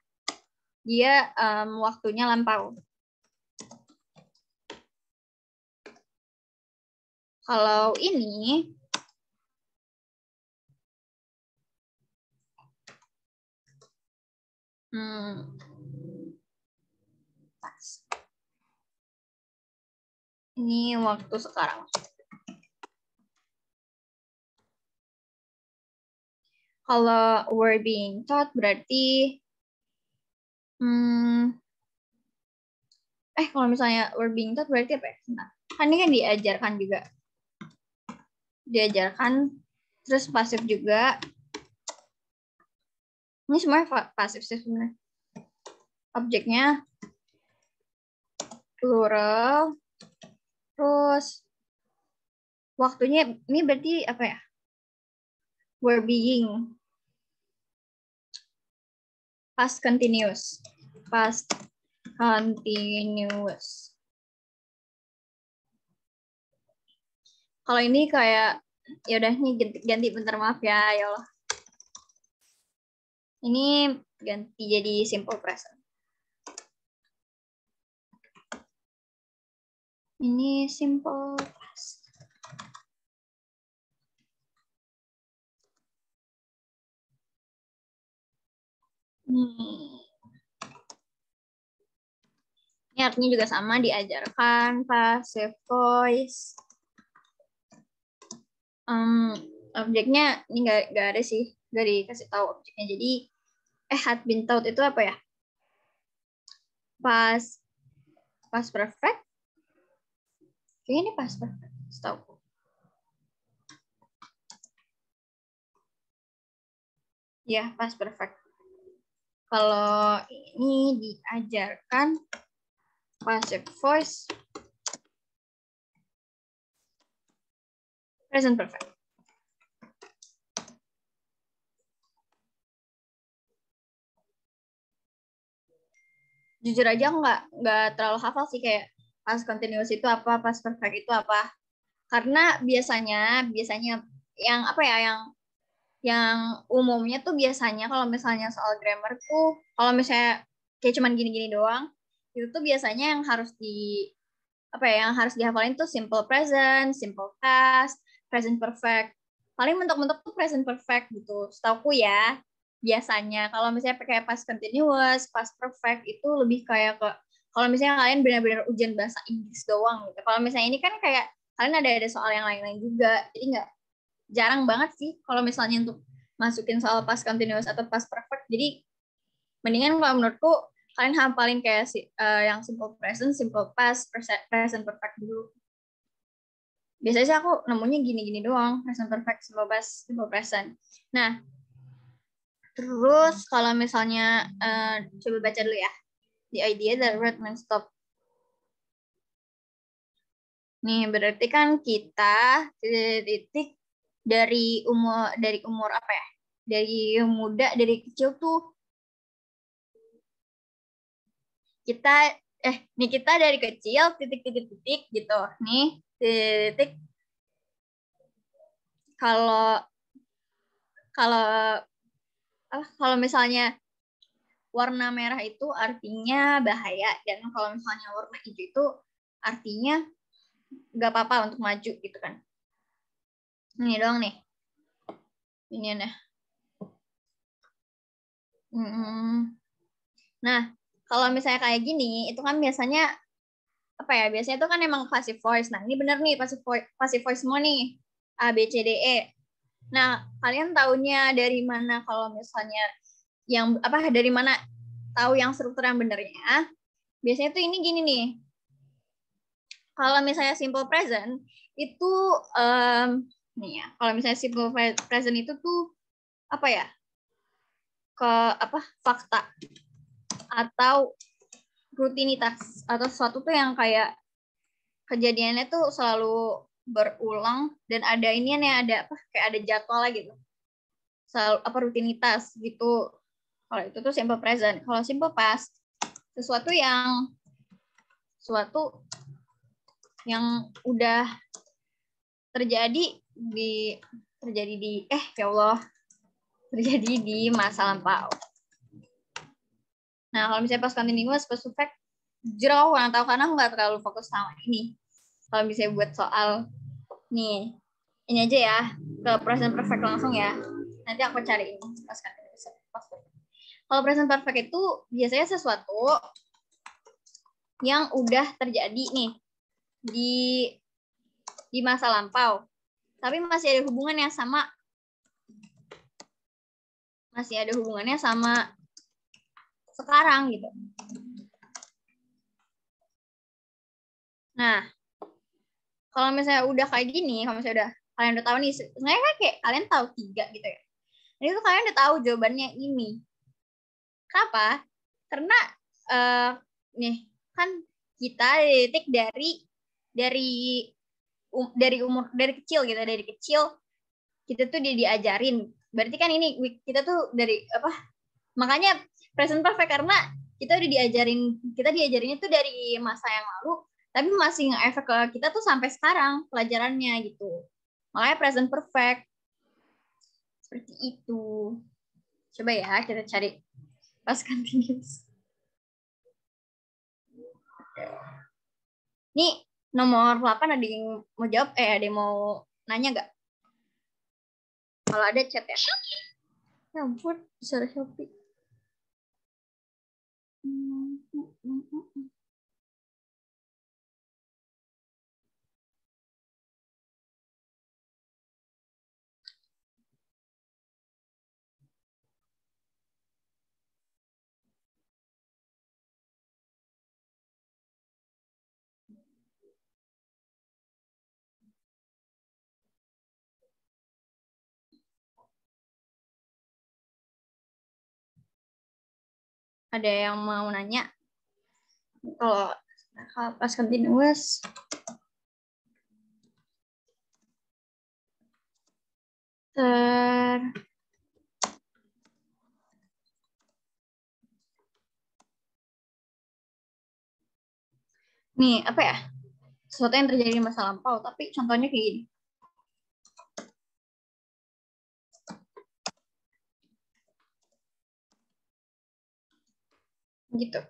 dia waktunya lampau. Kalau ini pas. Ini waktu sekarang. Kalau were being taught berarti kalau misalnya were being taught berarti apa ya? Nah, kan ini kan diajarkan juga. Diajarkan, terus pasif juga. Ini semuanya pasif sih sebenarnya. Objeknya plural, terus waktunya ini berarti apa ya? Were being. Past continuous. Past continuous. Kalau ini kayak ya udah nih ganti bentar, maaf ya Allah. Ini ganti jadi simple present. Ini simple past. Ini artinya juga sama, diajarkan, passive voice. Objeknya ini nggak ada sih, nggak dikasih tahu objeknya. Jadi had been taught itu apa ya? Past perfect. Kayaknya ini past perfect, setahu. Ya, past perfect. Kalau ini diajarkan passive voice, present perfect. Jujur aja nggak terlalu hafal sih, kayak past continuous itu apa, past perfect itu apa. Karena biasanya yang apa ya, yang umumnya tuh biasanya kalau misalnya soal grammar tuh, kalau misalnya kayak cuman gini-gini doang, itu tuh biasanya yang harus yang harus dihafalin tuh simple present, simple past, present perfect. Paling mentok-mentok tuh present perfect gitu, setauku ya. Biasanya kalau misalnya pakai past continuous, past perfect itu lebih kayak ke Kalau misalnya kalian benar-benar ujian bahasa Inggris doang gitu. Kalau misalnya ini kan kayak kalian ada soal yang lain-lain juga. Jadi nggak jarang banget sih kalau misalnya untuk masukin soal past continuous atau past perfect. Jadi mendingan kalau menurutku kalian hafalin kayak yang simple present, simple past, present perfect dulu. Biasanya sih aku nemunya gini-gini doang, present perfect, simple past, simple present. Nah, terus kalau misalnya coba baca dulu ya. The idea that red man stop. Nih, berarti kan kita titik dari umur apa ya? Dari muda, dari kecil tuh kita nih kita dari kecil titik gitu. Nih, titik kalau kalau kalau misalnya warna merah itu artinya bahaya dan kalau misalnya warna hijau itu artinya nggak apa-apa untuk maju gitu kan. Ini doang nih. Ini nih. Nah, kalau misalnya kayak gini, itu kan biasanya apa ya? Biasanya itu kan emang passive voice. Nah, ini bener nih passive voice semua nih. A, B, C, D, E. Nah, kalian taunya dari mana kalau misalnya yang apa dari mana tahu yang struktur yang benernya? Biasanya tuh ini gini nih. Kalau misalnya simple present itu nih ya, kalau misalnya simple present itu tuh apa ya? Fakta atau rutinitas atau sesuatu tuh yang kayak kejadiannya tuh selalu berulang dan ada ini nih ada kayak ada jadwal gitu. Selalu rutinitas gitu. Kalau itu tuh simple present. Kalau simple past sesuatu yang udah terjadi di ya Allah terjadi di masa lampau. Nah, kalau misalnya past continuous, past perfect, jauh kurang tahu karena nggak terlalu fokus sama ini. Kalau misalnya buat soal nih, ini aja ya ke present perfect langsung ya. Nanti aku cari ini past continuous. Kalau present perfect itu biasanya sesuatu yang udah terjadi nih di masa lampau, tapi masih ada hubungannya sama sekarang gitu. Nah, kalau misalnya udah kayak gini, kalau misalnya kalian udah tahu nih, sebenarnya kan kayak kalian tahu 3 gitu ya. Jadi itu kalian udah tahu jawabannya ini. Kenapa? Karena nih kan kita titik dari umur dari kecil gitu, dari kecil kita tuh diajarin. Berarti kan ini kita tuh dari makanya present perfect karena kita diajarinnya tuh dari masa yang lalu tapi masih nge-efek ke kita tuh sampai sekarang pelajarannya gitu. Makanya present perfect seperti itu. Coba ya kita cari past continuous. Ini nomor 8 ada yang mau jawab? Ada yang mau nanya nggak? Kalau ada chat ya. Ya ampun, bisa Shopee. Ada yang mau nanya? Kalau pas continuous nih apa ya? Sesuatu yang terjadi di masa lampau, tapi contohnya kayak gini. Gitu.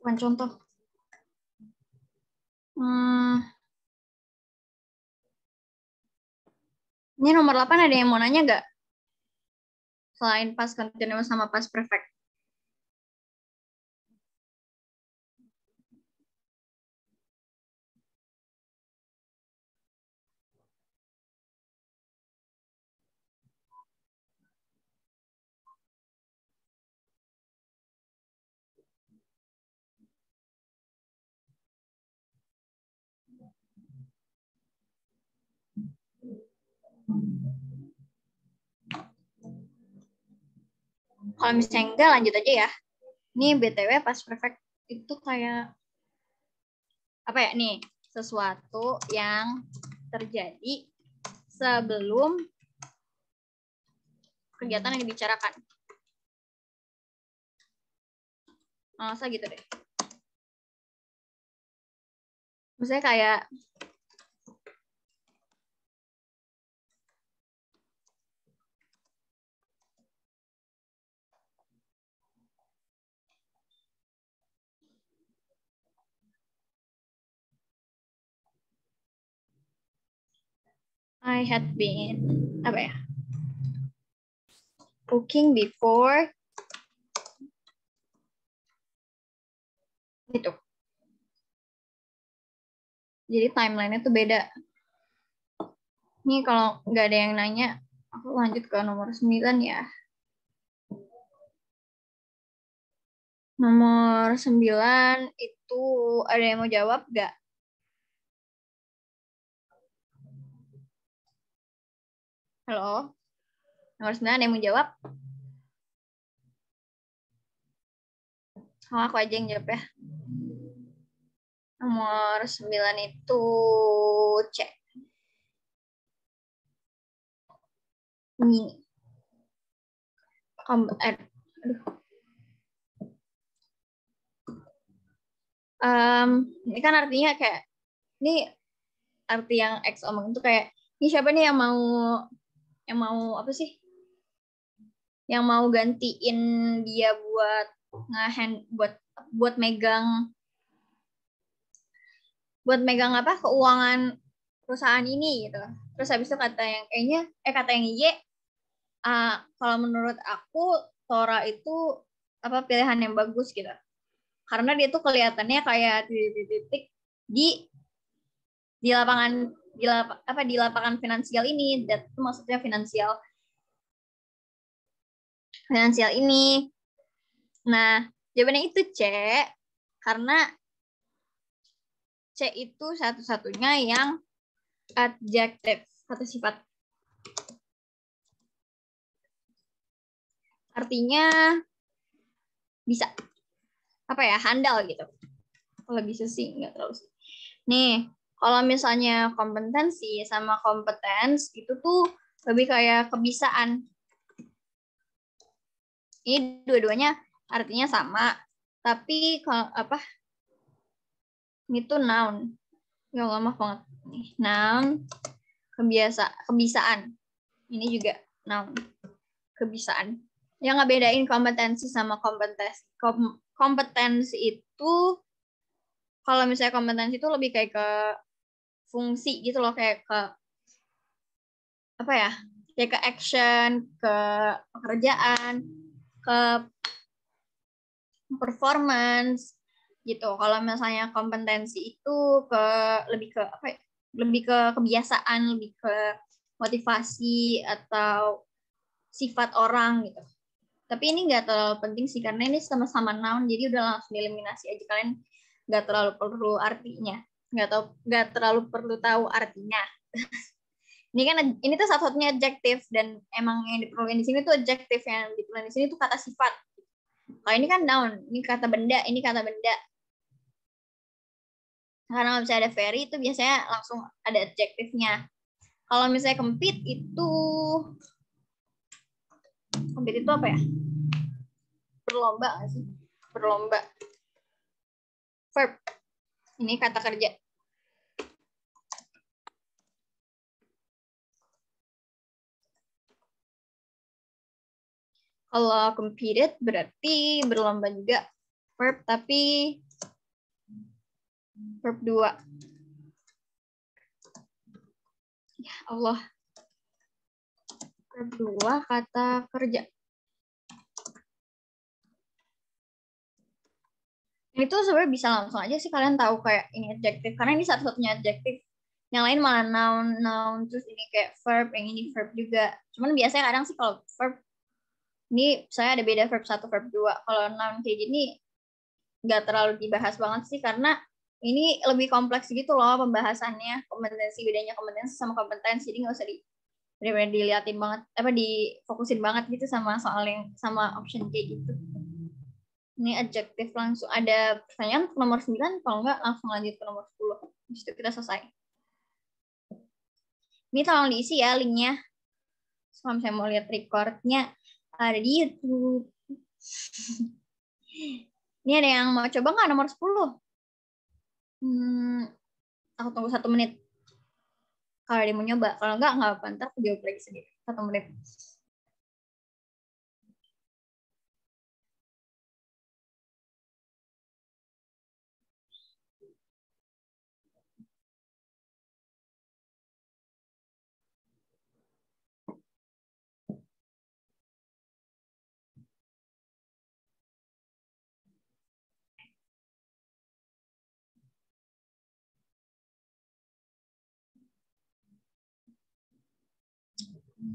Bukan contoh. Nih Ini nomor 8 ada yang mau nanya nggak? Selain past continuous sama past perfect. Kalau misalnya enggak, lanjut aja ya. Ini BTW past perfect itu kayak apa ya nih? Sesuatu yang terjadi sebelum kegiatan yang dibicarakan. Masa gitu deh. Maksudnya kayak I had been apa ya? Cooking before gitu. Jadi timeline-nya tuh beda. Ini kalau nggak ada yang nanya, aku lanjut ke nomor 9 ya. Nomor 9 itu ada yang mau jawab nggak? Halo? Nomor 9 ada yang mau jawab? Oh, aku aja yang jawab ya. Nomor 9 itu C. Ini. Ini kan artinya kayak, ini arti yang X omong itu kayak, ini siapa nih yang mau apa sih? Yang mau gantiin dia buat buat megang apa keuangan perusahaan ini gitu. Terus habis itu kata yang Y, kalau menurut aku Tora itu apa pilihan yang bagus gitu. Karena dia tuh kelihatannya kayak titik-titik di lapangan di lapangan finansial ini. Dan itu maksudnya finansial ini. Nah, jawabannya itu C karena C itu satu-satunya yang adjektif, satu sifat. Artinya bisa apa ya, handal gitu. Kalau bisa sih nggak terlalu sih. Nih, kalau misalnya kompetensi sama kompetens itu tuh lebih kayak kebisaan. Ini dua-duanya artinya sama, tapi kalau apa? Ini tuh noun. Ya lama banget nih. Noun, kebisaan. Ini juga noun, kebisaan. Yang ngebedain kompetensi sama kompetensi itu, kalau misalnya kompetensi itu lebih kayak ke fungsi gitu loh, kayak ke apa ya, kayak ke action, ke pekerjaan, ke performance gitu. Kalau misalnya kompetensi itu lebih ke apa ya, lebih ke kebiasaan, lebih ke motivasi atau sifat orang gitu. Tapi ini nggak terlalu penting sih karena ini sama-sama noun, jadi udah langsung dieliminasi aja. Kalian nggak terlalu perlu artinya, nggak terlalu perlu tahu artinya. Ini tuh satu-satunya adjektif, dan emang yang diperlukan di sini tuh adjektif, yang diperlukan di sini tuh kata sifat. Kalau ini kan noun, ini kata benda, ini kata benda. Karena kalau misalnya ada very itu biasanya langsung ada adjektifnya. Kalau misalnya compete itu apa ya? Berlomba nggak sih? Berlomba. Verb. Ini kata kerja. Kalau competed berarti berlomba juga. Verb tapi verb 2. Ya Allah. Verb 2 kata kerja. Ini tuh sebenarnya bisa langsung aja sih kalian tahu kayak ini adjective karena ini satu-satunya adjective. Yang lain malah noun terus ini kayak verb, yang ini verb juga. Cuman biasanya kadang sih kalau verb ini saya ada beda verb 1 verb 2. Kalau noun kayak gini nggak terlalu dibahas banget sih karena ini lebih kompleks gitu loh pembahasannya, kompetensi, bedanya kompetensi sama kompetensi, jadi nggak usah benar-benar diliatin banget, difokusin banget gitu sama soal yang sama option kayak gitu. Ini adjektif langsung ada pertanyaan nomor 9, kalau nggak langsung lanjut ke nomor 10. Habis itu kita selesai. Ini tolong diisi ya linknya. Kalau misalnya mau lihat recordnya ada di YouTube. Ini ada yang mau coba nggak nomor 10? Aku tunggu 1 menit. Kalau dia mau nyoba, kalau nggak apa-apa, ntar aku jawab lagi sendiri. 1 menit.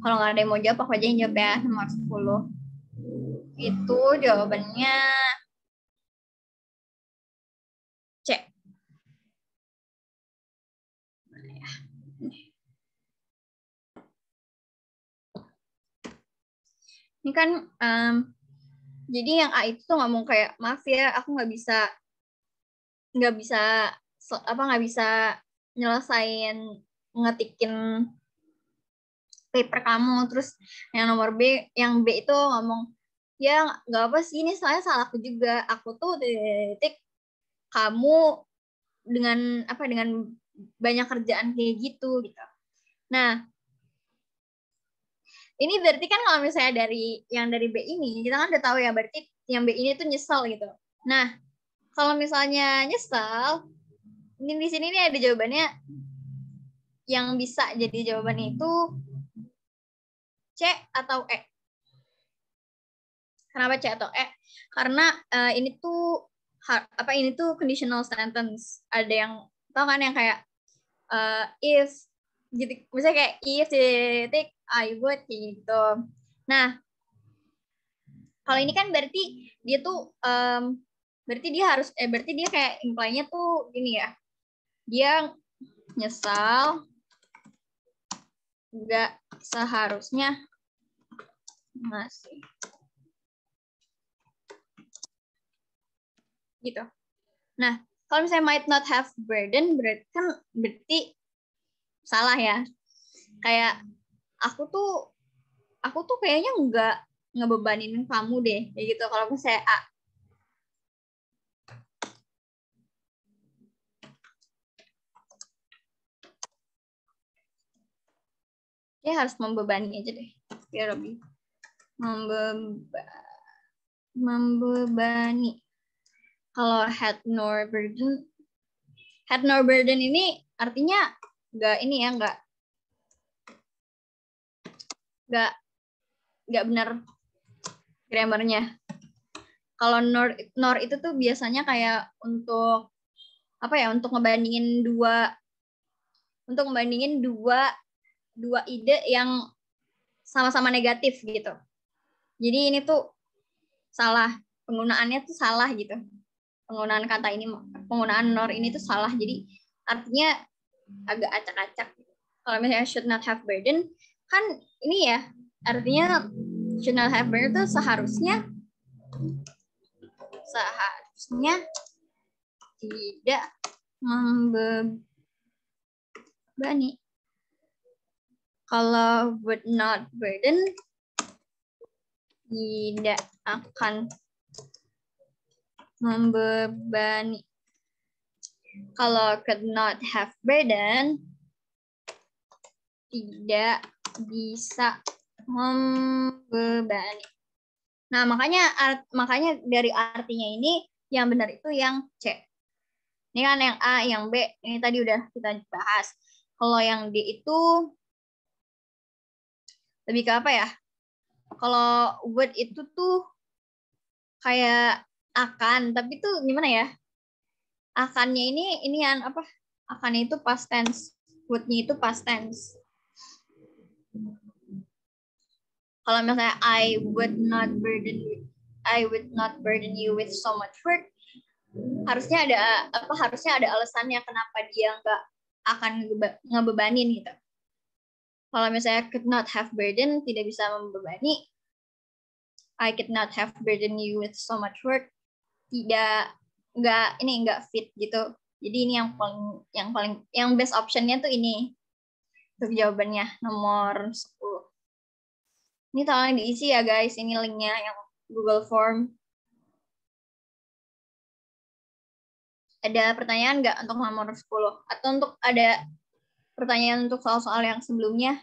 Kalau nggak ada yang mau jawab, aku aja yang jawab ya, nomor 10. Itu jawabannya C. Ini kan, jadi yang A itu tuh ngomong kayak, maaf ya, aku nggak bisa nyelesain ngetikin paper kamu. Terus yang nomor B, yang B itu ngomong, ya nggak apa sih, ini saya salahku juga, aku tuh titik kamu dengan banyak kerjaan kayak gitu. Nah, ini berarti kan kalau misalnya dari B ini, kita kan udah tahu ya, berarti yang B ini tuh nyesel gitu. Nah, kalau misalnya nyesel, ini di sini nih ada jawabannya yang bisa jadi jawabannya itu C atau E. Kenapa C atau E? Karena ini tuh conditional sentence. Ada yang tahu kan yang kayak if gitu, misalnya kayak if titik I would gitu. Nah, kalau ini kan berarti dia tuh berarti dia kayak imply-nya tuh gini ya. Dia nyesal nggak seharusnya ngasih gitu. Nah, kalau misalnya might not have burden, berarti salah ya. Kayak aku tuh kayaknya nggak ngebebanin kamu deh, kayak gitu. Kalau misalnya A. Dia harus membebani aja deh, biar lebih membebani. Kalau had nor burden ini artinya nggak benar grammarnya. Kalau nor itu tuh biasanya kayak untuk ngebandingin dua ide yang sama-sama negatif gitu. Jadi ini tuh salah, penggunaannya tuh salah gitu. Penggunaan nor ini tuh salah, jadi artinya agak acak-acak. Kalau misalnya should not have burden, kan ini ya, artinya should not have burden tuh seharusnya tidak membebani. Kalau would not burden, tidak akan membebani. Kalau could not have burden, tidak bisa membebani. Nah, makanya dari artinya ini yang benar itu yang C. Ini kan yang A, yang B, ini tadi udah kita bahas. Kalau yang D itu lebih ke apa ya? Kalau would itu tuh kayak akan, tapi tuh gimana ya? Akannya ini yang apa? Akannya itu past tense, would-nya itu past tense. Kalau misalnya I would not burden you with so much work, harusnya ada alasannya kenapa dia nggak akan ngebebanin gitu. Kalau misalnya could not have burden, tidak bisa membebani, I could not have burden you with so much work, nggak fit gitu. Jadi ini yang best optionnya tuh ini untuk jawabannya nomor 10. Ini tolong diisi ya guys, ini linknya yang Google Form. Ada pertanyaan nggak untuk nomor 10? Atau untuk ada pertanyaan untuk soal-soal yang sebelumnya?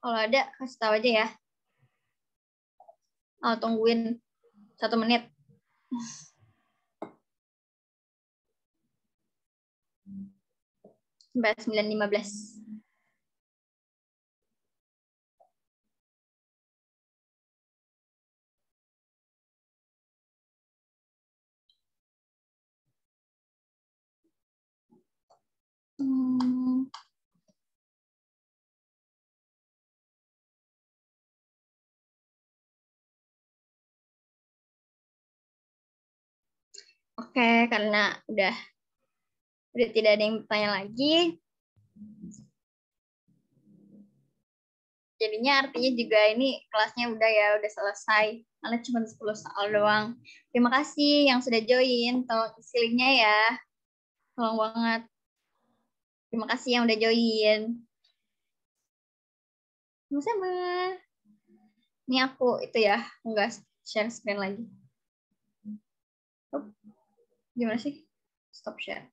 Kalau ada, kasih tahu aja ya. Tungguin 1 menit. Sampai 9.15. Oke, karena udah tidak ada yang bertanya lagi. Jadinya artinya juga ini kelasnya udah selesai. Karena cuma 10 soal doang. Terima kasih yang sudah join. Tolong isi linknya ya. Tolong banget. Terima kasih yang udah join. Sama-sama. Ini aku itu ya, nggak share screen lagi. Gimana sih? Stop share.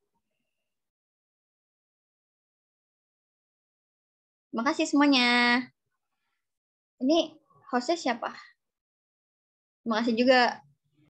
Terima kasih semuanya. Ini hostnya siapa? Terima kasih juga